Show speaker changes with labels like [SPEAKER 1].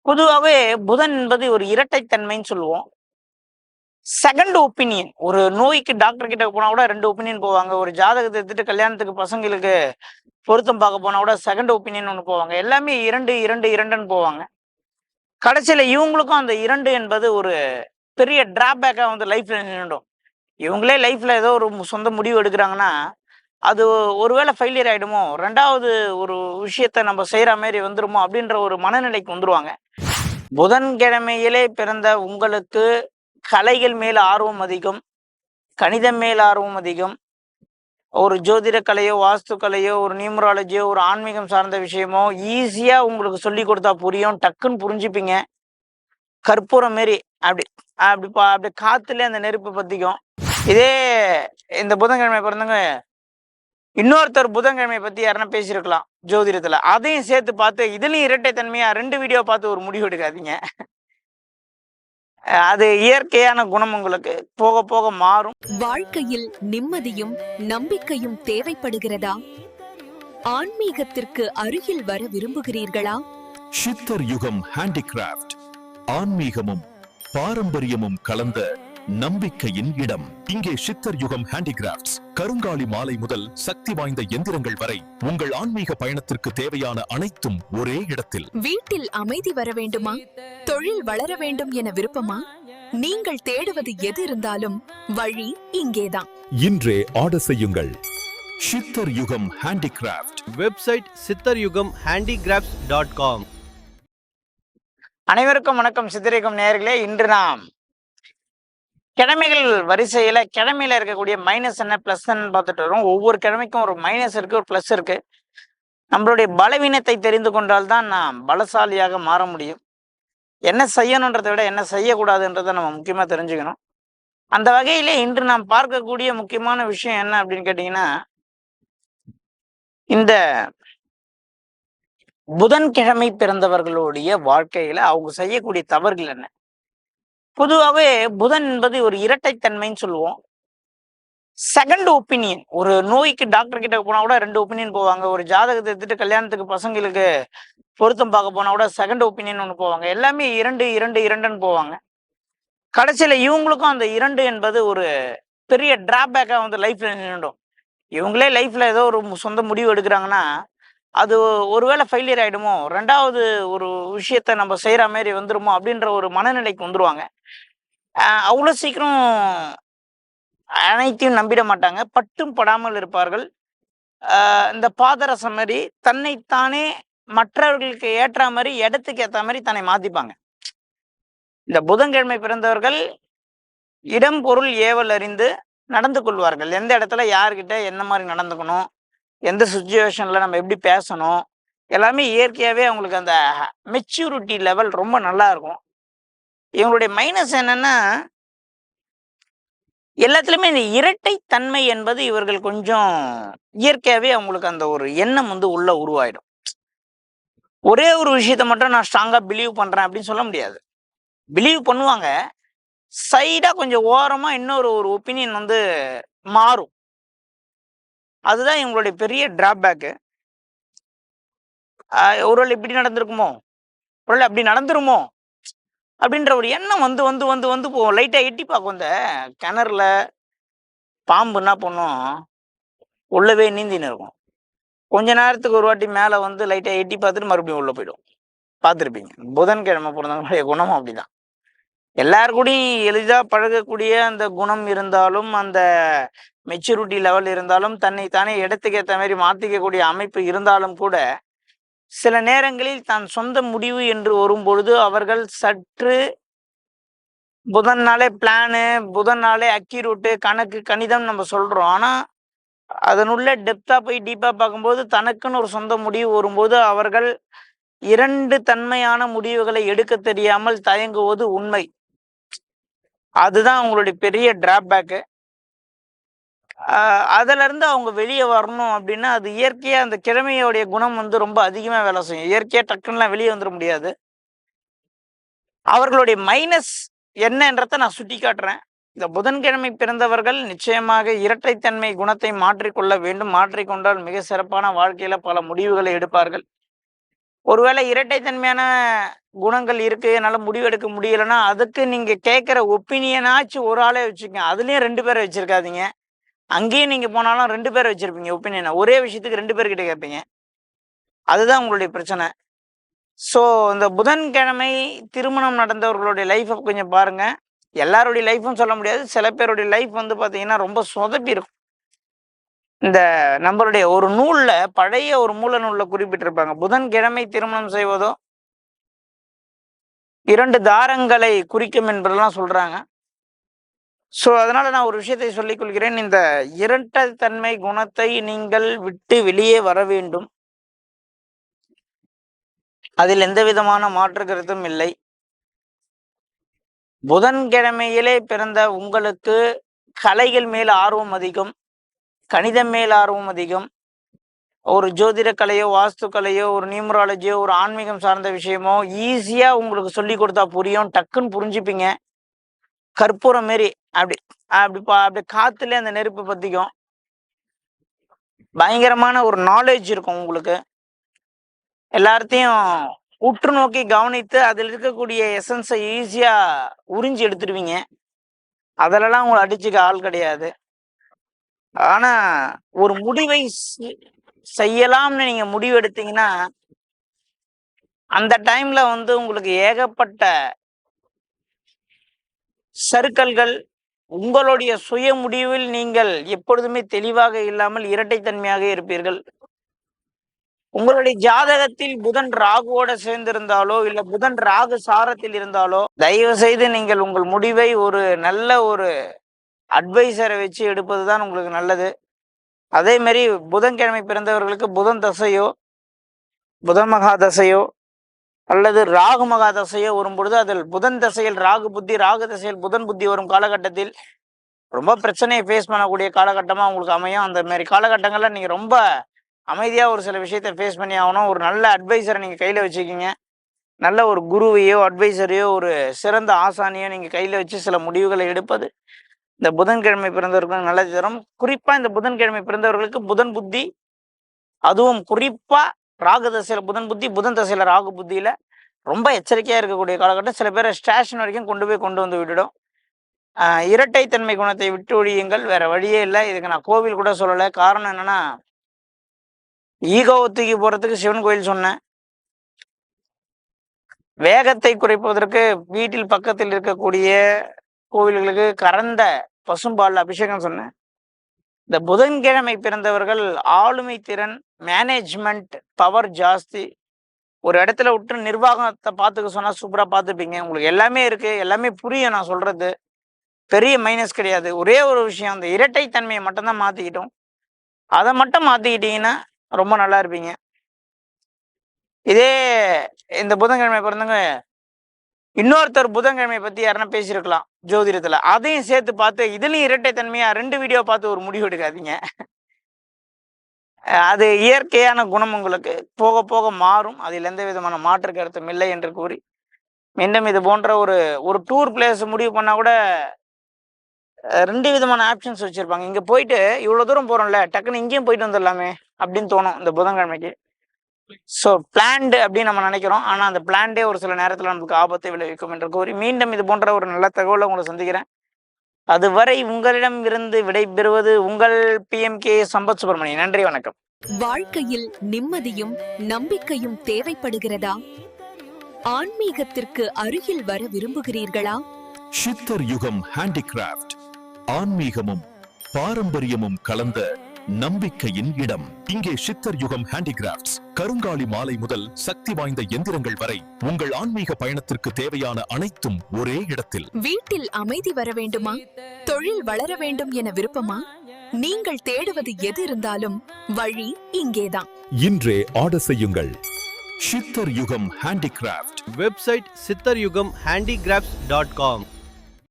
[SPEAKER 1] பொதுவாவே புதன் என்பது ஒரு இரட்டைத்தன்மைன்னு சொல்லுவோம். Second opinion. ஒரு நோய்க்கு டாக்டர் கிட்ட போனா கூட 2 ஒப்பீனியன் போவாங்க. ஒரு ஜாதகத்த எடுத்துட்டு கல்யாணத்துக்கு பசங்களுக்கு பொருத்தம் பார்க்க போனா கூட செகண்ட் ஒப்பீனியன் ஒண்ணு போவாங்க. எல்லாமே 2, 2, 2ன்னு போவாங்க. கடைசியில இவங்களுக்கும் அந்த 2 என்பது ஒரு பெரிய டிராபேக்கா வந்து லைஃப்ல நின்னுடும். இவங்களே லைஃப்ல ஏதோ ஒரு சொந்த முடிவு எடுக்குறாங்கன்னா, அது ஒருவேளை ஃபெயிலியர் ஆயிடுமோ! 2வது ஒரு விஷயத்த நம்ம செய்ற மாரி வந்துருமோ! அப்டின்ற ஒரு மனநிலைக்கு வந்துருவாங்க. புதன்கிழமையிலே பிறந்த உங்களுக்கு கலைகள் மேல் ஆர்வம் அதிகம், கணிதம் மேல் ஆர்வம் அதிகம். ஒரு ஜோதிட கலையோ, வாஸ்து கலையோ, ஒரு நியூமராலஜியோ, ஒரு ஆன்மீகம் சார்ந்த விஷயமோ ஈஸியா உங்களுக்கு சொல்லிக் குடுத்தா புரியும். டக்குன்னு புரிஞ்சுப்பீங்க. கற்பூரம் மாரி அப்டி அப்டி காத்துலயே அந்த நெருப்பு பத்திக்கும். இதே இந்த புதன்கிழமை பிறந்தவங்க இன்னொருத்தர் புதன்கிழமைய பத்தி யாருன்னா பேசியிருக்கலாம் ஜோதிடத்துல. அதையும் சேர்த்து பார்த்து இதுலயும் இரட்டை தன்மையா 2 வீடியோ பார்த்து ஒரு முடிவு எடுக்காதீங்க. அது இயற்கையான குணம் உங்களுக்கு போக போக மாறும்.
[SPEAKER 2] வாழ்க்கையில் நிம்மதியும் நம்பிக்கையும் தேவைப்படுகிறதா? ஆன்மீகத்திற்கு அருகில் வர விரும்புகிறீர்களா?
[SPEAKER 3] சித்தர் யுகம் ஹேண்டிகிராஃப்ட் ஆன்மீகமும் பாரம்பரியமும் கலந்த நம்பிக்கையின் இடம். இங்கே சித்தர் யுகம் ஹேண்டிகிராஃப்ட்ஸ் கருங்காலி மாலை முதல் சக்தி வாய்ந்த எந்திரங்கள் வரை உங்கள் ஆன்மீக பயணத்திற்கு தேவையான அனைத்தும் ஒரே இடத்தில்.
[SPEAKER 2] வீட்டில் அமைதி வர வேண்டுமா? தொழில் வளர வேண்டும் என விருப்பமா? நீங்கள் தேடுவது எது இருந்தாலும் வழி இங்கேதான்.
[SPEAKER 3] இன்றே ஆர்டர் செய்யுங்கள். சித்தர் யுகம் ஹேண்டிகிராஃப்ட்.
[SPEAKER 4] Website sitharyugam.handicrafts.com.
[SPEAKER 1] அனைவருக்கும் வணக்கம். சித்தரிக்கும் நேயர்களே, இன்று நாம் கிழமைகள் வரிசையில கிழமையில இருக்கக்கூடிய மைனஸ் என்ன பிளஸ் என்ன பார்த்துட்டு வரோம். ஒவ்வொரு கிழமைக்கும் ஒரு மைனஸ் இருக்கு, ஒரு பிளஸ் இருக்கு. நம்மளுடைய பலவீனத்தை தெரிந்து கொண்டால் தான் நாம் பலசாலியாக மாற முடியும். என்ன செய்யணுன்றதை விட என்ன செய்யக்கூடாதுன்றதை நம்ம முக்கியமா தெரிஞ்சுக்கணும். அந்த வகையிலே இன்று நாம் பார்க்கக்கூடிய முக்கியமான விஷயம் என்ன அப்படின்னு கேட்டீங்கன்னா, இந்த புதன்கிழமை பிறந்தவர்களுடைய வாழ்க்கையில அவங்க செய்யக்கூடிய தவறுகள் என்ன? பொதுவாவே புதன் என்பது ஒரு இரட்டைத்தன்மைன்னு சொல்லுவோம். Second opinion. ஒரு நோய்க்கு டாக்டர் கிட்ட போனா கூட 2 ஒப்பீனியன் போவாங்க. ஒரு ஜாதகத்த எடுத்துட்டு கல்யாணத்துக்கு பசங்களுக்கு பொருத்தம் பார்க்க போனா கூட செகண்ட் ஒப்பீனியன் ஒண்ணு போவாங்க. எல்லாமே 2, 2, 2ன்னு போவாங்க. கடைசியில இவங்களுக்கும் அந்த 2 என்பது ஒரு பெரிய டிராபேக்கா வந்து லைஃப்ல நின்னுடும். இவங்களே லைஃப்ல ஏதோ ஒரு சொந்த முடிவு எடுக்குறாங்கன்னா, அது ஒருவேளை ஃபெயிலியர் ஆயிடுமோ! 2வது ஒரு விஷயத்த நம்ம செய்ற மாரி வந்துருமோ! அப்டின்ற ஒரு மனநிலைக்கு வந்துருவாங்க. அவ்ளோ சீக்கிரம் அனைத்தையும் நம்பிட மாட்டாங்க. பட்டும் படாமல் இருப்பார்கள். இந்த பாதரசம் மாரி தன்னைத்தானே மற்றவர்களுக்கு ஏற்றா மாரி, இடத்துக்கு ஏத்தா மாரி தன்னை மாத்திப்பாங்க. இந்த புதன்கிழமை பிறந்தவர்கள் இடம், பொருள், ஏவல் அறிந்து நடந்து கொள்வார்கள். எந்த இடத்துல யார்கிட்ட என்ன மாரி நடந்துக்கணும், எந்த சிச்சுவேஷன்ல நம்ம எப்படி பேசணும், எல்லாமே இயற்கையாவே அவங்களுக்கு அந்த மெச்சூரிட்டி லெவல் ரொம்ப நல்லா இருக்கும். இவங்களுடைய மைனஸ் என்னன்னா, எல்லாத்துலயுமே இந்த இரட்டை தன்மை என்பது இவர்கள் கொஞ்சம் இயற்கையாவே அவங்களுக்கு அந்த ஒரு எண்ணம் வந்து உள்ள உருவாயிடும். ஒரே ஒரு விஷயத்த மட்டும் நான் ஸ்ட்ராங்கா பிலீவ் பண்றேன் அப்படின்னு சொல்ல முடியாது. பிலீவ் பண்ணுவாங்க. சைடா கொஞ்சம் ஓரமா இன்னொரு ஒரு ஒப்பீனியன் வந்து மாறும். அதுதான் இவங்களுடைய பெரிய டிராபேக்கு. ஒருவேளை இப்படி நடந்திருக்குமோ, ஒருவேளை அப்படி நடந்துருமோ அப்படின்ற ஒரு எண்ணம் வந்து வந்து வந்து வந்து போகும். லைட்டா எட்டி பார்க்கும். இந்த கிணறுல பாம்பு என்ன பண்ணும், உள்ளவே நீந்தின்னு இருக்கும். கொஞ்ச நேரத்துக்கு ஒரு வாட்டி மேல வந்து லைட்டா எட்டி பார்த்துட்டு மறுபடியும் உள்ள போயிடும். பார்த்துருப்பீங்க. புதன்கிழமை பிறந்தவங்களுடைய குணமும் அப்படிதான். எல்லார் கூடயும் எளிதா பழகக்கூடிய அந்த குணம் இருந்தாலும், அந்த மெச்சூரிட்டி லெவல் இருந்தாலும், தன்னை தானே இடத்துக்கு ஏத்த மாரி மாத்திக்கக்கூடிய அமைப்பு இருந்தாலும் கூட, சில நேரங்களில் தான் சொந்த முடிவு என்று வரும்பொழுது அவர்கள் சற்று புதன்னாலே பிளானு, புதன்னாலே அக்யூரேட்டு, கணக்கு, கணிதம் நம்ம சொல்றோம். ஆனா, அதனுள்ள டெப்த்தா போய் டீப்பா பார்க்கும்போது, தனக்குன்னு ஒரு சொந்த முடிவு வரும்போது, அவர்கள் 2 தன்மையான முடிவுகளை எடுக்க தெரியாமல் தயங்குவது உண்மை. அதுதான் அவங்களுடைய பெரிய டிராபேக்கு. அதிலிருந்து அவங்க வெளிய வரணும் அப்படின்னா, அது இயற்கையா அந்த கிழமையோடைய குணம் வந்து ரொம்ப அதிகமா வேலை செய்யும். இயற்கையா டக்குன்னுலாம் வெளிய வந்துர முடியாது. அவர்களுடைய மைனஸ் என்னன்றத நான் சுட்டிக்காட்டுறேன். இந்த புதன்கிழமை பிறந்தவர்கள் நிச்சயமாக இரட்டைத்தன்மை குணத்தை மாற்றிக்கொள்ள வேண்டும். மாற்றிக்கொண்டால் மிக சிறப்பான வாழ்க்கையில பல முடிவுகளை எடுப்பார்கள். ஒருவேளை இரட்டைத்தன்மையான குணங்கள் இருக்கு, என்னால முடிவெடுக்க முடியலைன்னா அதுக்கு நீங்க கேட்குற ஒப்பீனியனாச்சும் ஒரு ஆளே வச்சுக்கங்க. அதுலயும் 2 பேரை வச்சிருக்காதீங்க. அங்கேயும் நீங்க போனாலும் 2 பேரை வச்சிருப்பீங்க ஒப்பீனியனை. ஒரே விஷயத்துக்கு 2 பேர்கிட்ட கேட்பீங்க. அதுதான் உங்களுடைய பிரச்சனை. ஸோ இந்த புதன்கிழமை திருமணம் நடந்தவர்களுடைய லைஃப்பை கொஞ்சம் பாருங்க. எல்லாருடைய லைஃப்பும் சொல்ல முடியாது. சில பேருடைய லைஃப் வந்து பார்த்தீங்கன்னா ரொம்ப சொதப்பி இருக்கும். இந்த நம்மளுடைய ஒரு நூல்ல பழைய ஒரு மூல நூல்ல குறிப்பிட்டிருப்பாங்க. புதன்கிழமை திருமணம் செய்வதோ 2 தாரங்களை குறிக்கும் என்பதெல்லாம் சொல்றாங்க. ஸோ அதனால நான் ஒரு விஷயத்தை சொல்லிக் கொள்கிறேன். இந்த இரட்டைத்தன்மை குணத்தை நீங்கள் விட்டு வெளியே வர வேண்டும். அதில் எந்த விதமான மாற்று கருத்தும் இல்லை. புதன்கிழமையிலே பிறந்த உங்களுக்கு கலைகள் மேல் ஆர்வம் அதிகம், கணிதம் மேல் ஆர்வம் அதிகம். ஒரு ஜோதிட கலையோ, வாஸ்து கலையோ, ஒரு நியூமராலஜியோ, ஒரு ஆன்மீகம் சார்ந்த விஷயமோ ஈஸியா உங்களுக்கு சொல்லி கொடுத்தா புரியும். டக்குன்னு புரிஞ்சுப்பீங்க. கற்பூரம் மாரி அப்படி அப்படி காத்துல அந்த நெருப்பு பத்திக்கும். பயங்கரமான ஒரு நாலேஜ் இருக்கும் உங்களுக்கு. எல்லாத்தையும் உற்று நோக்கி கவனித்து அதில் இருக்கக்கூடிய எசன்ஸை ஈஸியா உறிஞ்சி எடுத்துடுவீங்க. அதிலெல்லாம் உங்களை அடிச்சுக்க ஆள் கிடையாது. ஆனா ஒரு முடிவை செய்யலாம்னு நீங்க முடிவு எடுத்தீங்கன்னா அந்த டைம்ல வந்து உங்களுக்கு ஏகப்பட்ட சறுக்கல்கள், உங்களுடைய சுய முடிவில் நீங்கள் எப்பொழுதுமே தெளிவாக இல்லாமல் இரட்டைத்தன்மையாக இருப்பீர்கள். உங்களுடைய ஜாதகத்தில் புதன் ராகுவோட சேர்ந்திருந்தாலோ இல்ல புதன் ராகு சாரத்தில் இருந்தாலோ தயவு செய்து நீங்கள் உங்கள் முடிவை ஒரு நல்ல ஒரு அட்வைசரை வச்சு எடுப்பதுதான் உங்களுக்கு நல்லது. அதே மாதிரி புதன்கிழமை பிறந்தவர்களுக்கு புதன் தசையோ, புதன் மகா தசையோ அல்லது ராகு மகா தசையோ வரும்பொழுது அதில் புதன் தசையில் ராகு புத்தி, ராகு தசையில் புதன் புத்தி வரும் காலகட்டத்தில் ரொம்ப பிரச்சனையை ஃபேஸ் பண்ணக்கூடிய காலகட்டமா உங்களுக்கு அமையும். அந்த மாதிரி காலகட்டங்கள்ல நீங்க ரொம்ப அமைதியா ஒரு சில விஷயத்த ஃபேஸ் பண்ணி ஆகணும். ஒரு நல்ல அட்வைசரை நீங்க கையில வச்சுக்கிங்க. நல்ல ஒரு குருவையோ, அட்வைசரையோ, ஒரு சிறந்த ஆசானியோ நீங்க கையில வச்சு சில முடிவுகளை எடுப்பது இந்த புதன்கிழமை பிறந்தவர்களுக்கு நல்லது தரும். குறிப்பா இந்த புதன்கிழமை பிறந்தவர்களுக்கு புதன் புத்தி, அதுவும் குறிப்பா ராகு தசையில புதன் புத்தி, புதன் தசையில ராகு புத்தியில ரொம்ப எச்சரிக்கையா இருக்கக்கூடிய காலகட்டம். சில பேரை ஸ்டேஷன் வரைக்கும் கொண்டு வந்து விட்டுடும். இரட்டைத்தன்மை குணத்தை விட்டு ஒழியுங்கள். வேற வழியே இல்லை. இதுக்கு நான் கோவில் கூட சொல்லலை. காரணம் என்னன்னா, ஈகோவை தூக்கி போறதுக்கு சிவன் கோயில் சொன்னேன். வேகத்தை குறைப்பதற்கு வீட்டில் பக்கத்தில் இருக்கக்கூடிய கோவில்களுக்கு கறந்த பசும்பால் அபிஷேகம் சொன்னேன். இந்த புதன்கிழமை பிறந்தவர்கள் ஆளுமை திறன், மேனேஜ்மெண்ட் பவர் ஜாஸ்தி. ஒரு இடத்துல விட்டு நிர்வாகத்தை பார்த்துக்க சொன்னா சூப்பரா பார்த்துப்பீங்க. உங்களுக்கு எல்லாமே இருக்கு, எல்லாமே புரியும். நான் சொல்றது பெரிய மைனஸ் கிடையாது. ஒரே ஒரு விஷயம், அந்த இரட்டைத்தன்மையை மட்டும்தான் மாத்திக்கிட்டோம். அதை மட்டும் மாத்திக்கிட்டீங்கன்னா ரொம்ப நல்லா இருப்பீங்க. இதே இந்த புதன்கிழமை பிறந்தவங்க இன்னொருத்தர் புதன்கிழமை பத்தி யாருன்னா பேசியிருக்கலாம் ஜோதிடத்துல, அதையும் சேர்த்து பார்த்து இதுலயும் இரட்டைத்தன்மையா 2 வீடியோ பார்த்து ஒரு முடிவு எடுக்காதீங்க. அது இயற்கையான குணம் உங்களுக்கு போக போக மாறும். அதில் எந்த விதமான மாற்று கருத்தும் இல்லை என்று கூறி, மீண்டும் இது போன்ற ஒரு டூர் பிளேஸ் முடிவு பண்ணா கூட 2 விதமான ஆப்ஷன்ஸ் வச்சிருப்பாங்க. இங்க போயிட்டு இவ்வளவு தூரம் போறோம்ல, டக்குன்னு இங்கேயும் போயிட்டு வந்துடலாமே அப்படின்னு தோணும் இந்த புதன்கிழமைக்கு. ஸோ பிளான்டு அப்படின்னு நம்ம நினைக்கிறோம். ஆனா அந்த பிளான்டே ஒரு சில நேரத்துல நமக்கு ஆபத்தை விளைவிக்கும் என்று கூறி, மீண்டும் இது போன்ற ஒரு நல்ல தகவலை உங்களை சந்திக்கிறேன். அதுவரை உங்களிடம் இருந்து விடைபெறுவது உங்கள் PMK சம்பத் சுப்பிரமணியன். நன்றி, வணக்கம்.
[SPEAKER 2] வாழ்க்கையில் நிம்மதியும் நம்பிக்கையும் தேவைப்படுகிறதா? ஆன்மீகத்திற்கு அருகில் வர விரும்புகிறீர்களா?
[SPEAKER 3] சித்தர் யுகம் ஹேண்டிகிராஃப்ட் ஆன்மீகமும் பாரம்பரியமும் கலந்த நம்பிக்கையின் இடம். இங்கே சித்தர் யுகம் ஹேண்டிகிராஃப்ட்ஸ் கருங்காலி மாலை முதல் சக்தி வாய்ந்த எந்திரங்கள் வரை உங்கள் ஆன்மீக பயணத்திற்கு தேவையான அனைத்தும் ஒரே இடத்தில்.
[SPEAKER 2] வீட்டில் அமைதி வர வேண்டுமா? தொழில் வளர வேண்டும் என விருப்பமா? நீங்கள் தேடுவது எது இருந்தாலும் வழி இங்கேதான்.
[SPEAKER 3] இன்றே ஆர்டர் செய்யுங்கள். சித்தர் யுகம் ஹேண்டிகிராஃப்ட்.
[SPEAKER 4] Website sitharyugamhandicrafts.com.